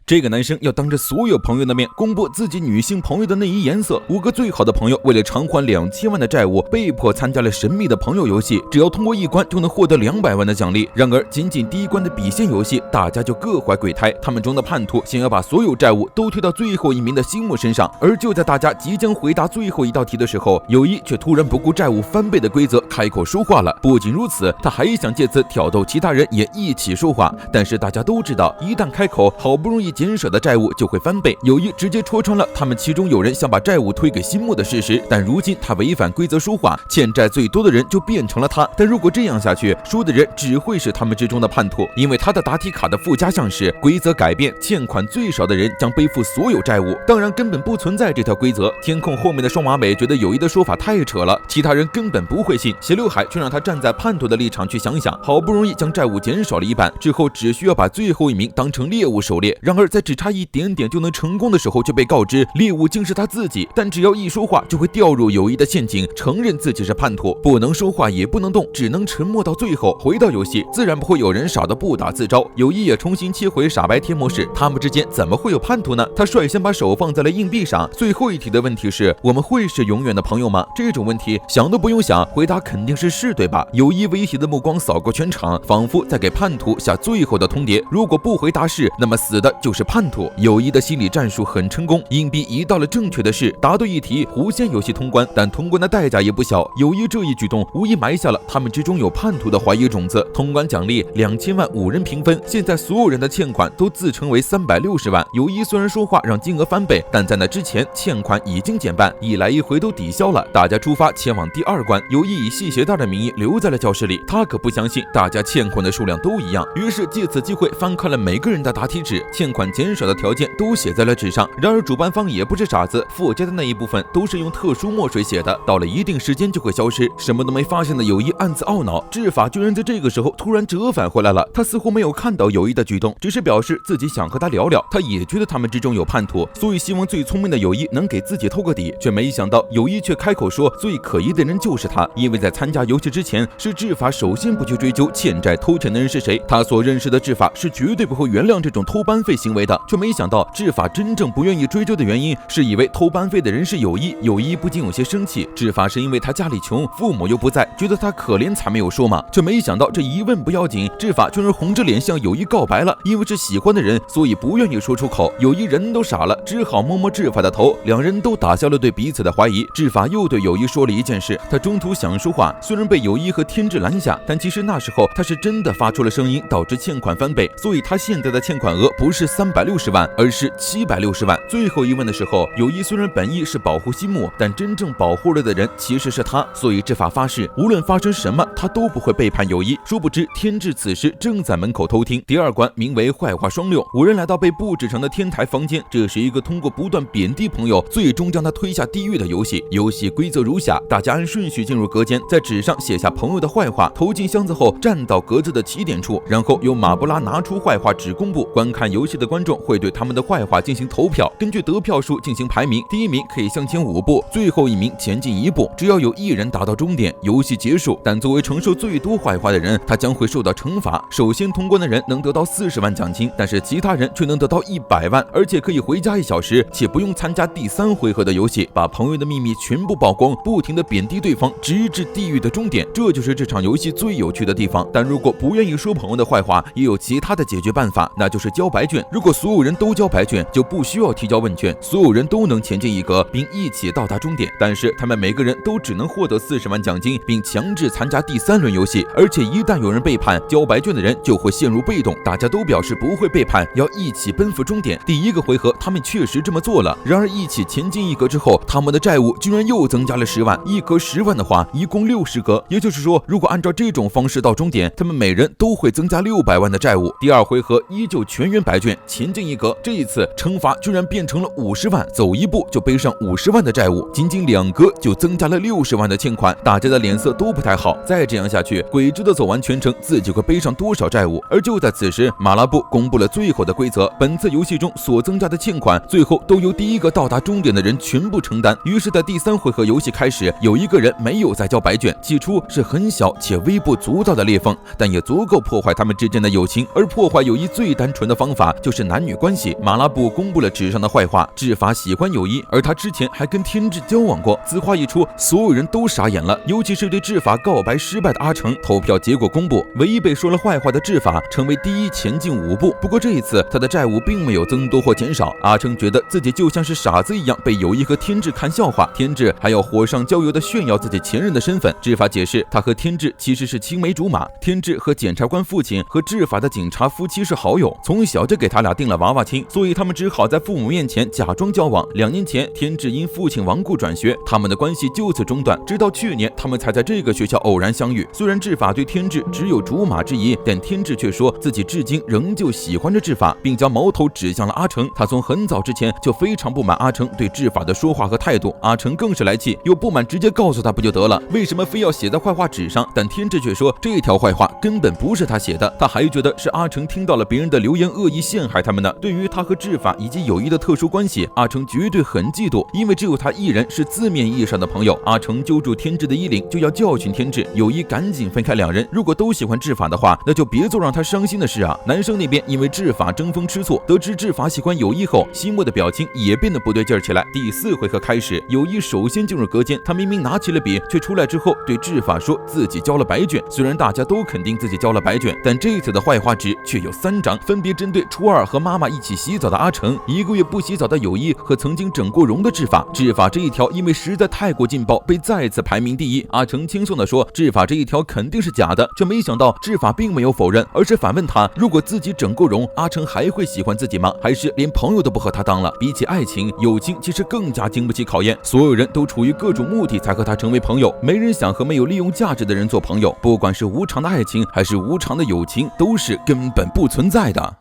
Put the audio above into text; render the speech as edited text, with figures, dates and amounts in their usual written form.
这个男生要当着所有朋友的面公布自己女性朋友的内衣颜色。5个最好的朋友为了偿还2000万的债务，被迫参加了神秘的朋友游戏，只要通过一关就能获得200万的奖励。然而仅仅第一关的笔仙游戏，大家就各怀鬼胎。他们中的叛徒想要把所有债务都推到最后一名的星木身上，而就在大家即将回答最后一道题的时候，友一却突然不顾债务翻倍的规则开口说话了。不仅如此，他还想借此挑逗其他人也一起说话。但是大家都知道，一旦开口，好不容易减少的债务就会翻倍。友一直接戳穿了他们其中有人想把债务推给星木的事实，但如今他违反规则说话，欠债最多的人就变成了他。但如果这样下去，输的人只会是他们之中的叛徒，因为他的答题卡的附加项是规则改变，欠款最少的人将背负所有债务。当然根本不存在这条规则。天空后面的双马尾觉得友一的说法太扯了，其他人根本不会信。斜刘海却让他站在叛徒的立场去想想，好不容易将债务减少了一半，之后只需要把最后一名当成猎物狩猎。然而在只差一点点就能成功的时候，却被告知猎物竟是他自己。但只要一说话，就会掉入友一的陷阱，承认自己是叛徒，不能说话也不能动，只能沉默到最后。回到游戏，自然不会有人傻的不打自招。友一也重新切回傻白甜模式，他们之间怎么会有叛徒呢？他率先把手放在了硬币上。最后一题的问题是：我们会是永远的朋友吗？这种问题想都不用想，回答肯定是是，对吧？友一威胁的目光扫过全场，仿佛在给叛徒下最后的通牒。如果不回答是，那么死的就是叛徒。友一的心理战术很成功，硬币移到了正确的是，答对一题，弧线游戏通关。但通关的代价也不小，友一这一举动无疑埋下了他们之中有叛徒的怀疑种子。通关奖励2000万，5人平分。现在所有人的欠款都自称为360万。友一虽然说话让金额翻倍，但在那之前欠款已经减半，一来一回都抵消了。大家出发前往第2关，友一以系鞋带的名义留在了教室里，他可不相信大家欠款的数量都一样，于是借此机会翻看了每个人的答题纸，欠款减少的条件都写在了纸上。然而主办方也不是傻子，附加的那一部分都是用特殊墨水写的，到了一定时间就会消失。什么都没发现的友一暗自懊恼，治法居然在这个时候突然折返回来了。他似乎没有看到友一的举动，只是表示自己想和他聊聊。他也觉得他们之中有叛徒，所以希望最聪明的友一能给自己透个底，却没想到友一却开口说最可疑的人就是他，因为在参加游戏之前，是治法首先不去追究欠债偷钱的人是谁，他所认识的治法是绝对不会原谅这种偷班费行为的。却没想到治法真正不愿意追究的原因是以为偷班费的人是友一。友一不禁有些生气，治法是因为他家里穷，父母又不在，觉得他可怜才没有说嘛。却没想到这一问不要紧，治法居然红着脸向友一告白了，因为是喜欢的人，所以不愿意说出口。友一人都傻了，只好摸摸治法的头，两人都打消了对彼此的怀疑。治法又对友一说了一件事，他中途想说话，虽然被友一和天志拦下，但其实那时候他是真的发出了声音，导致欠款翻倍，所以他现在的欠款额不是360万，而是760万。最后一问的时候，友一虽然本意是保护星木，但真正保护了的人其实是他，所以治法发誓无论发生什么他都不会背叛友一。殊不知天志此时正在门口偷听。第2关名为坏话双六，5人来到被布置成的天台房间，这是一个通过不断贬低朋友最终将他推下地狱的游戏。游戏规则如下，大家按顺序进入隔间，在纸上写下朋友的坏话，投进箱子后站到格子的起点处，然后由马布拉拿出坏话纸公布。观看游戏的观众会对他们的坏话进行投票，根据得票数进行排名，第1名可以向前5步，最后1名前进1步，只要有1人达到终点，游戏结束。但作为承受最多坏话的人，他将会受到惩罚。首先通关的人能得到40万奖金，但是其他人却能得到100万，而且可以回家1小时，且不用参加第3回合的游戏，把朋友的秘密全部曝光，不停地贬低对方，直至地狱的终点。这就是这场游戏最有趣的地方。但如果不愿意说朋友的坏话，也有其他的解决办法，那就是交白卷。如果所有人都交白卷，就不需要提交问卷，所有人都能前进一格，并一起到达终点。但是他们每个人都只能获得40万奖金，并强制参加第3轮游戏，而且一旦有人背叛，交白卷的人就会陷入被动。大家都表示不会背叛，要一起奔赴终点。第1个回合他们确实这么做了，然而一起前进一格之后，他们的债务居然又增加了10万，一格10万的话一共60格，也就是说如果按照这种方式到终点，他们每人都会增加600万的债务。第2回合依旧全员白卷，前进一格，这一次惩罚居然变成了50万，走一步就背上50万的债务，仅仅2格就增加了60万的欠款，大家的脸色都不太好。再这样下去，鬼知道走完全程自己会背上多少债务。而就在此时，马拉布公布了最后的规则，本次游戏中所增加的欠款，最后都由第1个到达终点的人全部承担。于是在第3回合游戏开始，有一个人没有再交白卷，起初是很小且微不足道的裂缝，但也足够破坏他们之间的友情。而破坏友谊最单纯的方法，就是是男女关系。马拉布公布了纸上的坏话，志法喜欢友一，而他之前还跟天志交往过。此话一出，所有人都傻眼了，尤其是对志法告白失败的阿成。投票结果公布，唯一被说了坏话的志法成为第一，前进5步。不过这一次他的债务并没有增多或减少。阿成觉得自己就像是傻子一样被友一和天志看笑话，天志还要火上浇油的炫耀自己前任的身份。志法解释，他和天志其实是青梅竹马，天志和检察官父亲和志法的警察夫妻是好友，从小就给他俩定了娃娃亲，所以他们只好在父母面前假装交往。2年前，天志因父亲亡故转学，他们的关系就此中断，直到去年他们才在这个学校偶然相遇。虽然志法对天志只有竹马之谊，但天志却说自己至今仍旧喜欢着志法，并将矛头指向了阿成。他从很早之前就非常不满阿成对志法的说话和态度，阿成更是来气，有不满直接告诉他不就得了，为什么非要写在坏话纸上？但天志却说这条坏话根本不是他写的，他还觉得是阿成听到了别人的流言恶意陷害他们的。对于他和志法以及友一的特殊关系，阿成绝对很嫉妒，因为只有他一人是字面意义上的朋友。阿成揪住天志的衣领就要教训天志，友一赶紧分开2人，如果都喜欢志法的话，那就别做让他伤心的事啊。男生那边因为志法争风吃醋，得知志法喜欢友一后，西莫的表情也变得不对劲起来。第4回合开始，友一首先进入隔间，他明明拿起了笔，却出来之后对志法说自己交了白卷。虽然大家都肯定自己交了白卷，但这次的坏话纸却有3张，分别针对初2和妈妈一起洗澡的阿成，1个月不洗澡的友一和曾经整过容的志法。志法这一条因为实在太过劲爆，被再次排名第1。阿成轻松地说志法这一条肯定是假的，却没想到志法并没有否认，而是反问他，如果自己整过容，阿成还会喜欢自己吗？还是连朋友都不和他当了？比起爱情，友情其实更加经不起考验。所有人都出于各种目的才和他成为朋友，没人想和没有利用价值的人做朋友。不管是无常的爱情还是无常的友情，都是根本不存在的。